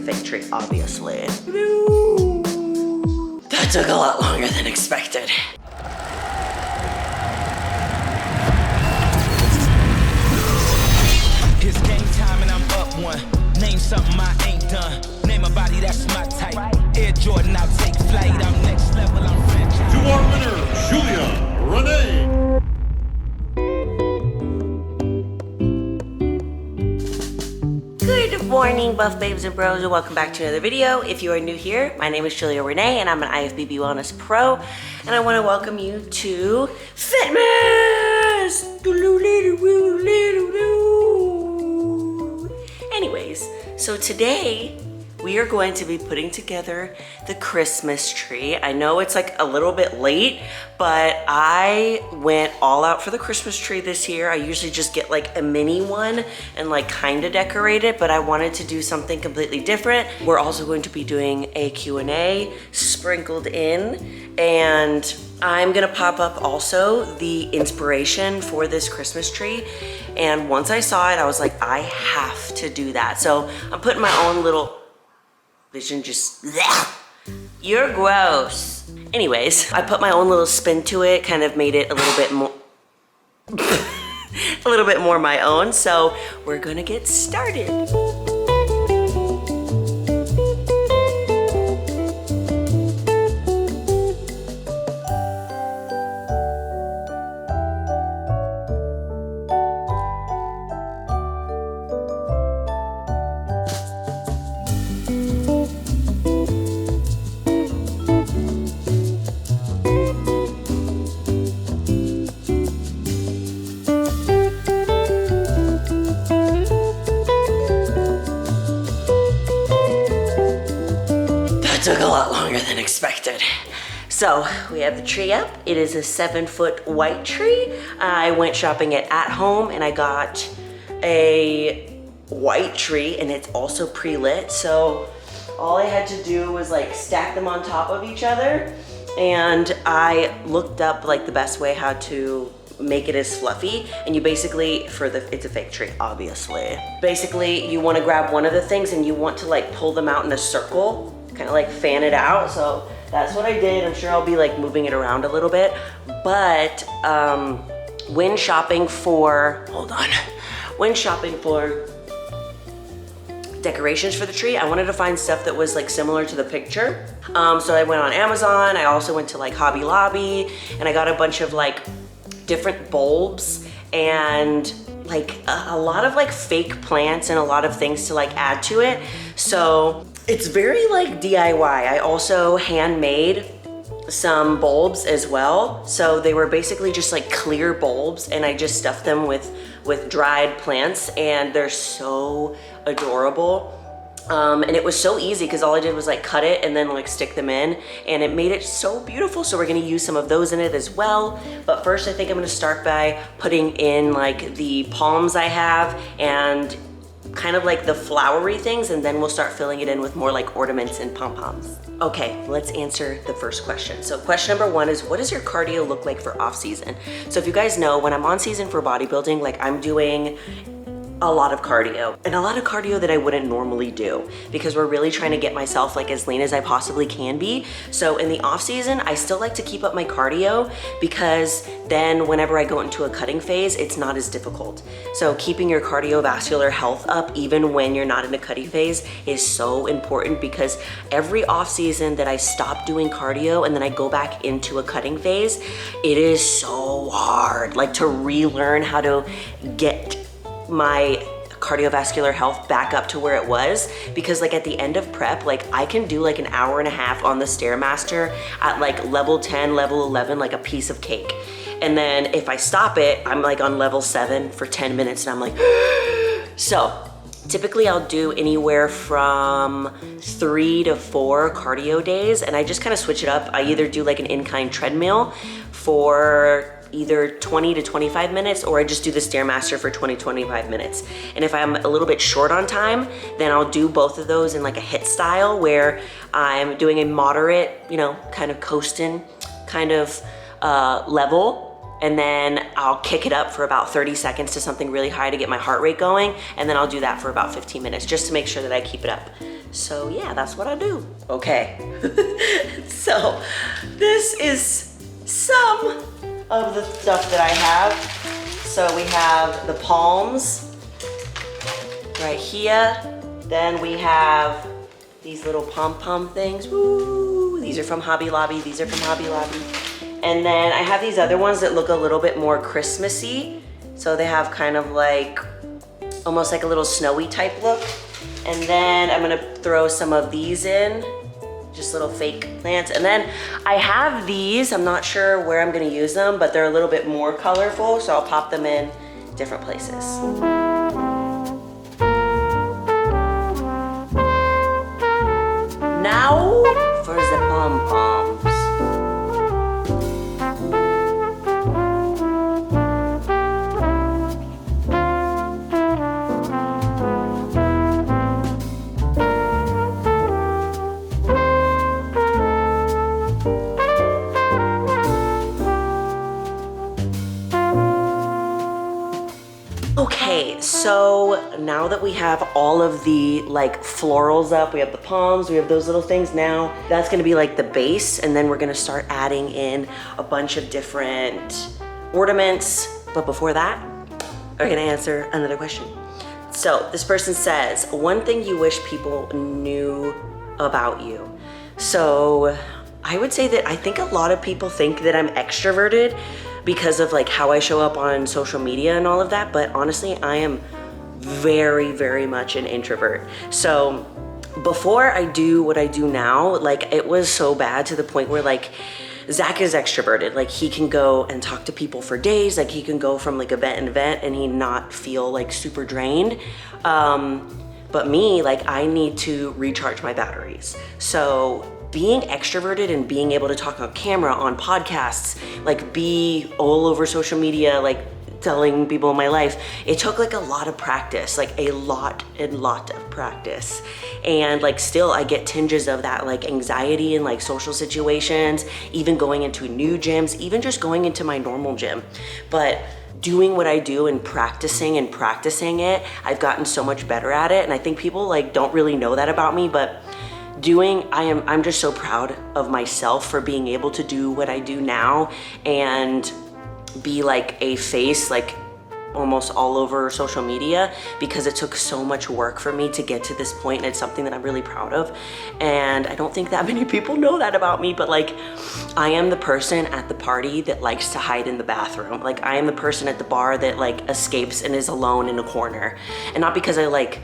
fake tree, obviously. That took a lot longer than expected. It's game time and I'm up one. Name something I ain't done. Name a body that's my type. Air Jordan, I'll take flight. I'm next level, I'm franchise. To our winner, Julia, Rene. Good morning, buff babes and bros, and welcome back to another video. If you are new here, my name is Julia Rene, and I'm an IFBB Wellness Pro, and I want to welcome you to Fitness! Anyways, so today we are going to be putting together the Christmas tree. I know it's like a little bit late, but I went all out for the Christmas tree this year. I usually just get like a mini one and like kind of decorate it, but I wanted to do something completely different. We're also going to be doing a Q&A sprinkled in, and I'm gonna pop up also the inspiration for this Christmas tree. And once I saw it, I was like, I have to do that. So I'm putting my own little vision, just, you're gross. Anyways, I put my own little spin to it, kind of made it a little bit more, a little bit more my own. So we're gonna get started. Took a lot longer than expected. So we have the tree up. It is a 7-foot white tree. I went shopping at Home and I got a white tree, and it's also pre-lit. So all I had to do was like stack them on top of each other. And I looked up like the best way how to make it as fluffy, and you basically, it's a fake tree, obviously. Basically, you want to grab one of the things and you want to like pull them out in a circle, kind of like fan it out. So that's what I did. I'm sure I'll be like moving it around a little bit. But when shopping for, when shopping for decorations for the tree, I wanted to find stuff that was like similar to the picture. So I went on Amazon. I also went to like Hobby Lobby, and I got a bunch of like different bulbs and like a lot of like fake plants and a lot of things to like add to it. So it's very like DIY. I also handmade some bulbs as well. So they were basically just like clear bulbs, and I just stuffed them with dried plants, and they're so adorable. And it was so easy because all I did was like cut it and then like stick them in, and it made it so beautiful. So we're gonna use some of those in it as well. But first I think I'm gonna start by putting in like the palms I have and kind of like the flowery things, and then we'll start filling it in with more like ornaments and pom-poms. Okay, let's answer the first question. So question number 1 is, what does your cardio look like for off season? So if you guys know, when I'm on season for bodybuilding, like I'm doing a lot of cardio, and a lot of cardio that I wouldn't normally do, because we're really trying to get myself like as lean as I possibly can be. So in the off season, I still like to keep up my cardio, because then whenever I go into a cutting phase, it's not as difficult. So keeping your cardiovascular health up even when you're not in a cutting phase is so important, because every off season that I stop doing cardio and then I go back into a cutting phase, it is so hard, like to relearn how to get my cardiovascular health back up to where it was. Because like at the end of prep, like I can do like an hour and a half on the Stairmaster at like level 10, level 11, like a piece of cake. And then if I stop it, I'm like on level 7 for 10 minutes and I'm like, so typically I'll do anywhere from 3 to 4 cardio days, and I just kind of switch it up. I either do like an in-kind treadmill for either 20 to 25 minutes, or I just do the Stairmaster for 20-25 minutes. And if I'm a little bit short on time, then I'll do both of those in like a HIIT style, where I'm doing a moderate, you know, kind of coasting kind of level. And then I'll kick it up for about 30 seconds to something really high to get my heart rate going. And then I'll do that for about 15 minutes just to make sure that I keep it up. So yeah, that's what I do. Okay, so this is some of the stuff that I have. So we have the palms right here. Then we have these little pom-pom things. Woo! These are from Hobby Lobby. These are from Hobby Lobby. And then I have these other ones that look a little bit more Christmassy. So they have kind of like, almost like a little snowy type look. And then I'm gonna throw some of these in, just little fake plants. And then I have these, I'm not sure where I'm gonna use them, but they're a little bit more colorful, so I'll pop them in different places. Now for the pom-poms. Okay, so now that we have all of the like florals up, we have the palms, we have those little things, now that's gonna be like the base, and then we're gonna start adding in a bunch of different ornaments. But before that, we're gonna answer another question. So this person says, one thing you wish people knew about you. So I would say that I think a lot of people think that I'm extroverted because of like how I show up on social media and all of that, but honestly, I am very, very much an introvert. So before I do what I do now, like it was so bad to the point where like Zach is extroverted. Like he can go and talk to people for days. Like he can go from like event and event and he not feel like super drained. But me, like I need to recharge my batteries. So being extroverted and being able to talk on camera, on podcasts, like be all over social media, like telling people in my life, it took like a lot of practice, like a lot of practice. And like still I get tinges of that like anxiety in like social situations, even going into new gyms, even just going into my normal gym. But doing what I do and practicing it, I've gotten so much better at it. And I think people like don't really know that about me, but I'm just so proud of myself for being able to do what I do now and be like a face like almost all over social media, because it took so much work for me to get to this point, and it's something that I'm really proud of. And I don't think that many people know that about me, but like I am the person at the party that likes to hide in the bathroom. Like I am the person at the bar that like escapes and is alone in a corner. And not because I like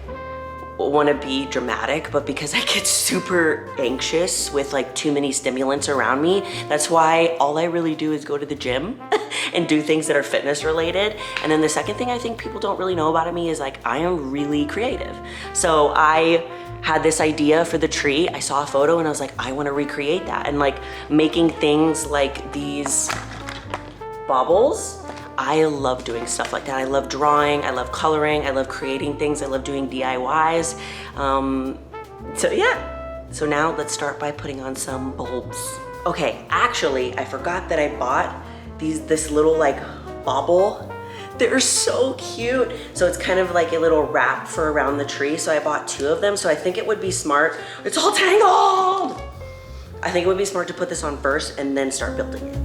want to be dramatic, but because I get super anxious with like too many stimulants around me. That's why all I really do is go to the gym and do things that are fitness related. And then the second thing I think people don't really know about me is like I am really creative. So I had this idea for the tree. I saw a photo and I was like, I want to recreate that. And like making things like these bubbles, I love doing stuff like that. I love drawing, I love coloring, I love creating things, I love doing DIYs. So yeah, so now let's start by putting on some bulbs. Okay, actually, I forgot that I bought this little like bauble. They're so cute. So it's kind of like a little wrap for around the tree. So I bought 2 of them. So I think it would be smart. It's all tangled. I think it would be smart to put this on first and then start building it.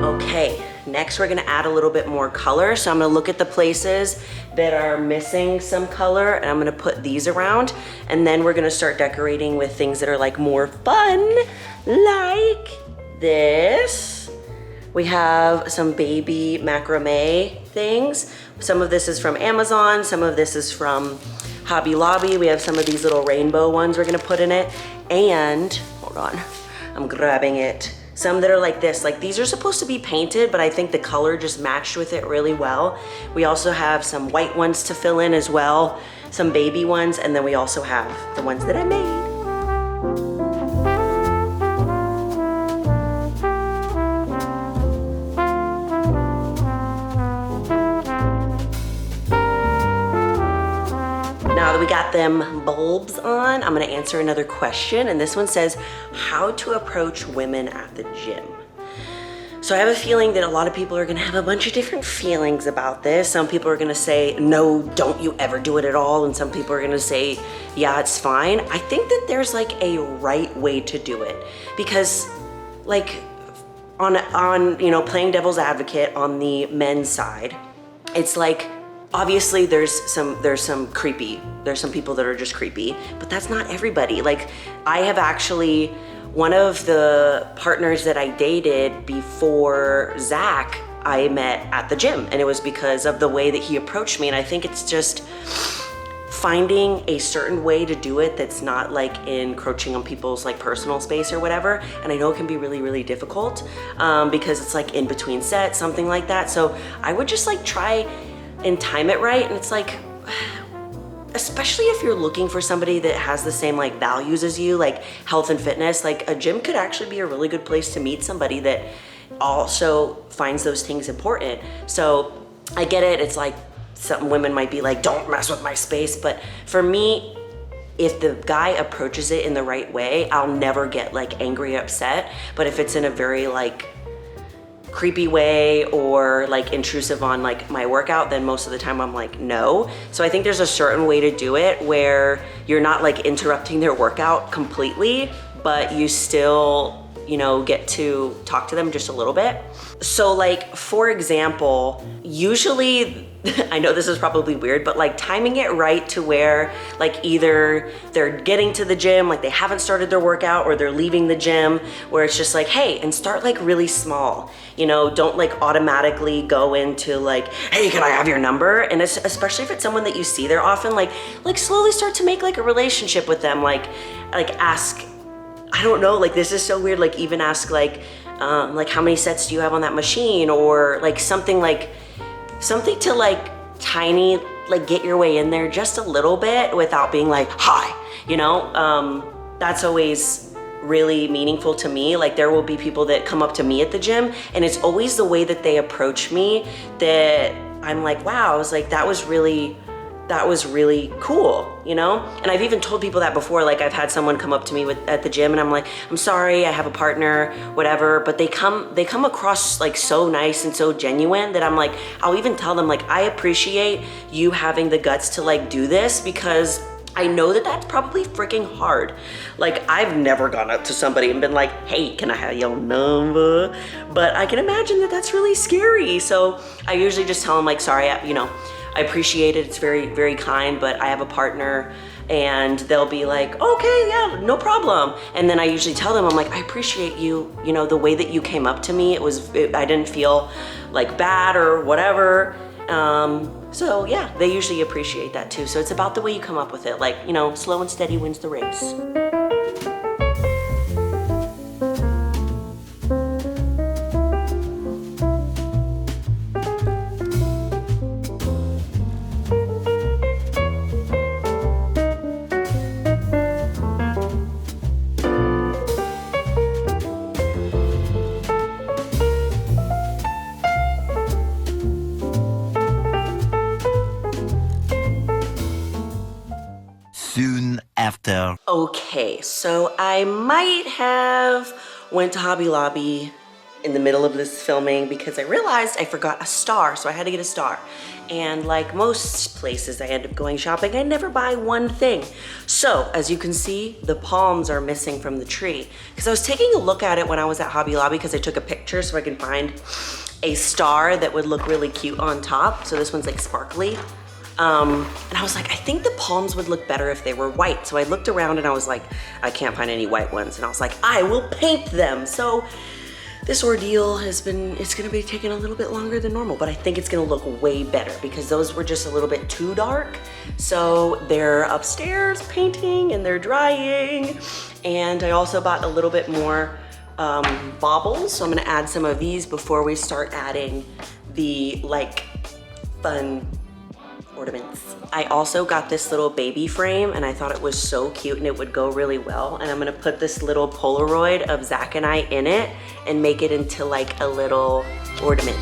Okay, next we're gonna add a little bit more color. So I'm gonna look at the places that are missing some color and I'm gonna put these around, and then we're gonna start decorating with things that are like more fun, like this. We have some baby macrame things. Some of this is from Amazon, some of this is from Hobby Lobby. We have some of these little rainbow ones we're gonna put in it. And, hold on, I'm grabbing it. Some that are like this, like these are supposed to be painted, but I think the color just matched with it really well. We also have some white ones to fill in as well, some baby ones, and then we also have the ones that I made. Now that we got them bulbs on, I'm gonna answer another question, and this one says, how to approach women at the gym. So I have a feeling that a lot of people are gonna have a bunch of different feelings about this. Some people are gonna say, no, don't you ever do it at all. And some people are gonna say, yeah, it's fine. I think that there's like a right way to do it, because like on you know, playing devil's advocate on the men's side, it's like, obviously there's some people that are just creepy, but that's not everybody. Like I have actually, one of the partners that I dated before Zach, I met at the gym, and it was because of the way that he approached me. And I think it's just finding a certain way to do it that's not like encroaching on people's like personal space or whatever. And I know it can be really, really difficult because it's like in between sets, something like that. So I would just like try and time it right. And it's like, especially if you're looking for somebody that has the same like values as you, like health and fitness, like a gym could actually be a really good place to meet somebody that also finds those things important. So I get it. It's like some women might be like, don't mess with my space. But for me, if the guy approaches it in the right way, I'll never get like angry or upset. But if it's in a very like creepy way or like intrusive on like my workout, then most of the time I'm like, no. So I think there's a certain way to do it where you're not like interrupting their workout completely, but you still, you know, get to talk to them just a little bit. So like, for example, usually, I know this is probably weird, but like timing it right to where like either they're getting to the gym, like they haven't started their workout, or they're leaving the gym, where it's just like, hey, and start like really small, you know, don't like automatically go into like, hey, can I have your number? And it's, especially if it's someone that you see there often, like slowly start to make like a relationship with them, like ask, I don't know, like this is so weird, like even ask like how many sets do you have on that machine, or like something to like tiny, like get your way in there just a little bit without being like, hi, you know? That's always really meaningful to me. Like there will be people that come up to me at the gym, and it's always the way that they approach me that I'm like, wow, I was like, that was really cool, you know? And I've even told people that before, like I've had someone come up to me at the gym and I'm like, I'm sorry, I have a partner, whatever, but they come across like so nice and so genuine that I'm like, I'll even tell them like, I appreciate you having the guts to like do this, because I know that that's probably freaking hard. Like I've never gone up to somebody and been like, hey, can I have your number? But I can imagine that that's really scary. So I usually just tell them like, sorry, you know, I appreciate it. It's very, very kind, but I have a partner, and they'll be like, okay, yeah, no problem. And then I usually tell them, I'm like, I appreciate you, you know, the way that you came up to me. I didn't feel like bad or whatever. So yeah, they usually appreciate that too. So it's about the way you come up with it. Like, you know, slow and steady wins the race. Soon after. Okay, so I might have went to Hobby Lobby in the middle of this filming because I realized I forgot a star, so I had to get a star. And like most places I end up going shopping, I never buy one thing. So as you can see, the palms are missing from the tree. Because I was taking a look at it when I was at Hobby Lobby, because I took a picture so I can find a star that would look really cute on top. So this one's like sparkly. And I was like, I think the palms would look better if they were white. So I looked around and I was like, I can't find any white ones. And I was like, I will paint them. So this ordeal it's gonna be taking a little bit longer than normal, but I think it's gonna look way better because those were just a little bit too dark. So they're upstairs painting and they're drying. And I also bought a little bit more baubles. So I'm gonna add some of these before we start adding the like fun ornaments. I also got this little baby frame and I thought it was so cute and it would go really well. And I'm gonna put this little Polaroid of Zach and I in it and make it into like a little ornament.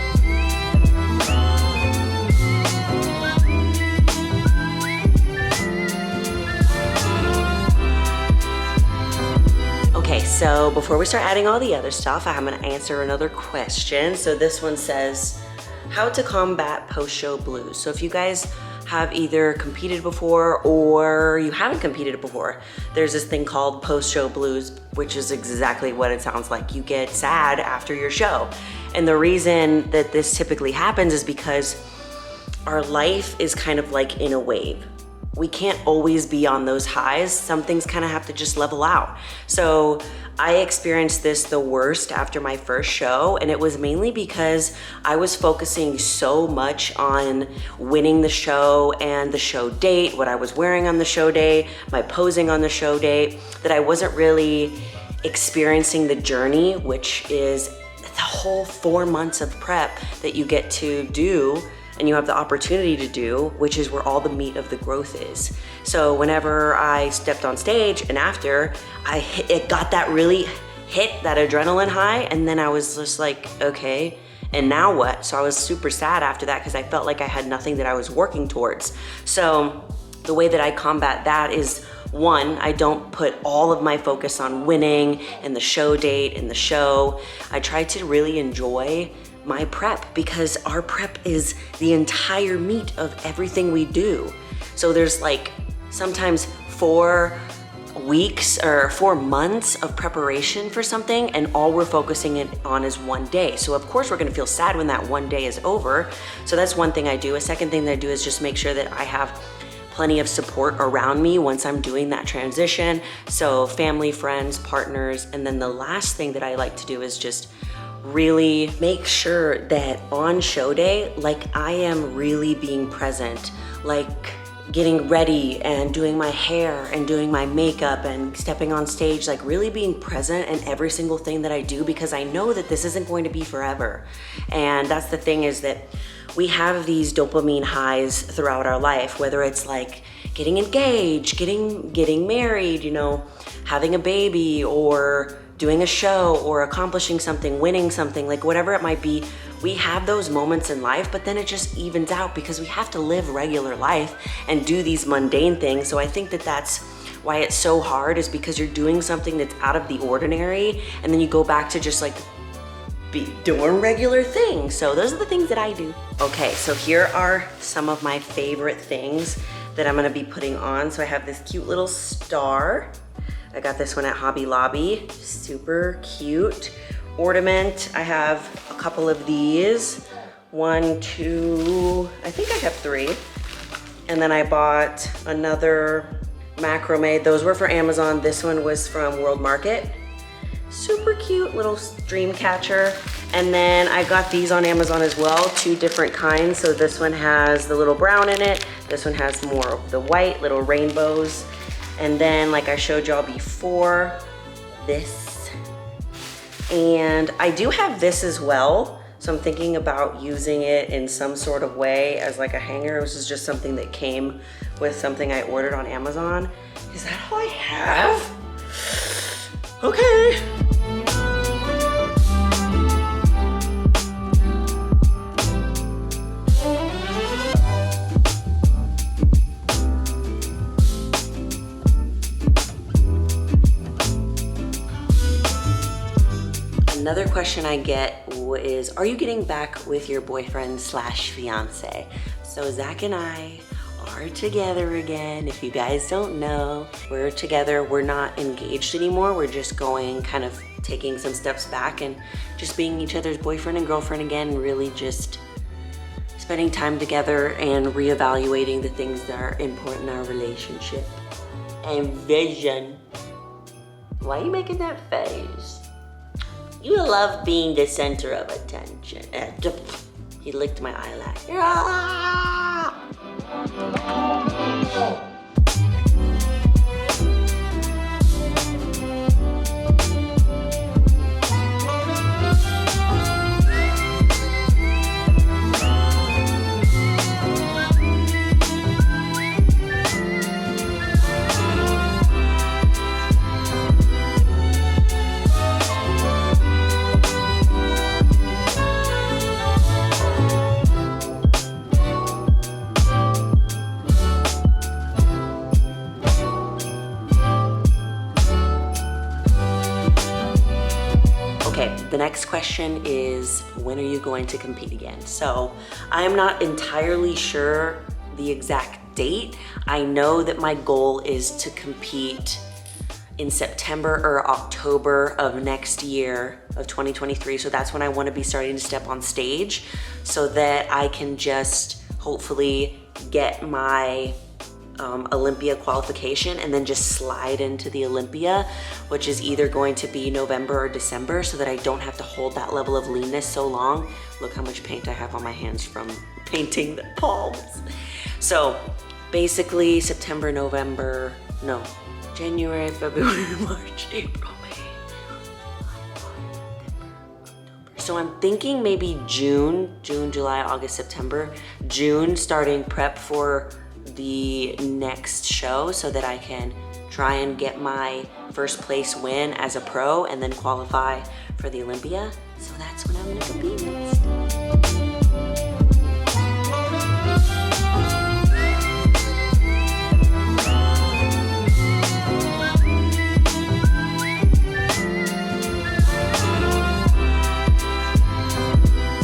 so before we start adding all the other stuff, I'm gonna answer another question. So this one says, how to combat post-show blues. So if you guys have either competed before or you haven't competed before, there's this thing called post-show blues, which is exactly what it sounds like. You get sad after your show. And the reason that this typically happens is because our life is kind of like in a wave. We can't always be on those highs. Some things kind of have to just level out. So I experienced this the worst after my first show, and it was mainly because I was focusing so much on winning the show and the show date, what I was wearing on the show day, my posing on the show date, that I wasn't really experiencing the journey, which is the whole 4 months of prep that you get to do and you have the opportunity to do, which is where all the meat of the growth is. So whenever I stepped on stage and after, it got that really hit, that adrenaline high, and then I was just like, okay, and now what? So I was super sad after that because I felt like I had nothing that I was working towards. So the way that I combat that is, one, I don't put all of my focus on winning and the show date and the show. I try to really enjoy my prep because our prep is the entire meat of everything we do. So there's like sometimes 4 weeks or 4 months of preparation for something, and all we're focusing on is one day. So of course we're gonna feel sad when that one day is over. So that's one thing I do. A second thing that I do is just make sure that I have plenty of support around me once I'm doing that transition. So family, friends, partners. And then the last thing that I like to do is just really make sure that on show day, like I am really being present, like getting ready and doing my hair and doing my makeup and stepping on stage, like really being present in every single thing that I do, because I know that this isn't going to be forever. And that's the thing, is that we have these dopamine highs throughout our life, whether it's like getting engaged, getting married, you know, having a baby, or doing a show, or accomplishing something, winning something, like whatever it might be. We have those moments in life, but then it just evens out because we have to live regular life and do these mundane things. So I think that that's why it's so hard, is because you're doing something that's out of the ordinary, and then you go back to just like be doing regular things. So those are the things that I do. Okay, so here are some of my favorite things that I'm gonna be putting on. So I have this cute little star. I got this one at Hobby Lobby, super cute. Ornament, I have a couple of these. 1, 2, I think I have 3. And then I bought another macrame. Those were for Amazon. This one was from World Market. Super cute little stream catcher. And then I got these on Amazon as well, 2 different kinds. So this one has the little brown in it. This one has more of the white, little rainbows. And then, like I showed y'all before, this. And I do have this as well. So I'm thinking about using it in some sort of way as like a hanger. This is just something that came with something I ordered on Amazon. Is that all I have? Okay. Another question I get is, are you getting back with your boyfriend slash fiance? So Zach and I are together again. If you guys don't know, we're together. We're not engaged anymore. We're just going, kind of taking some steps back and just being each other's boyfriend and girlfriend again, really just spending time together and reevaluating the things that are important in our relationship and vision. Why are you making that face? You love being the center of attention. He licked my eyelash. Okay, the next question is, when are you going to compete again? So I am not entirely sure the exact date. I know that my goal is to compete in September or October of next year of 2023. So that's when I want to be starting to step on stage so that I can just hopefully get my Olympia qualification and then just slide into the Olympia, which is either going to be November or December, so that I don't have to hold that level of leanness so long. Look how much paint I have on my hands from painting the palms. So basically September, November, no, January, February, March, April, May. So I'm thinking maybe June, July, August, September. June, starting prep for the next show so that I can try and get my first place win as a pro and then qualify for the Olympia. So that's when I'm gonna compete next.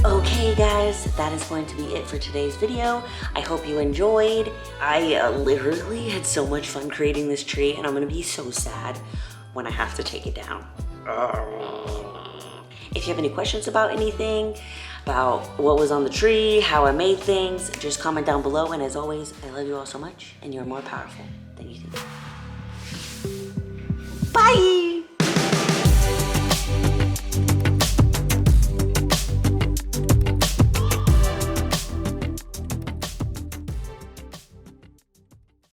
Okay guys, that is going to be it for today's video. I hope you enjoyed. I literally had so much fun creating this tree, and I'm gonna be so sad when I have to take it down. If you have any questions about anything, about what was on the tree, how I made things, just comment down below. And as always, I love you all so much, and you're more powerful than you think. Bye!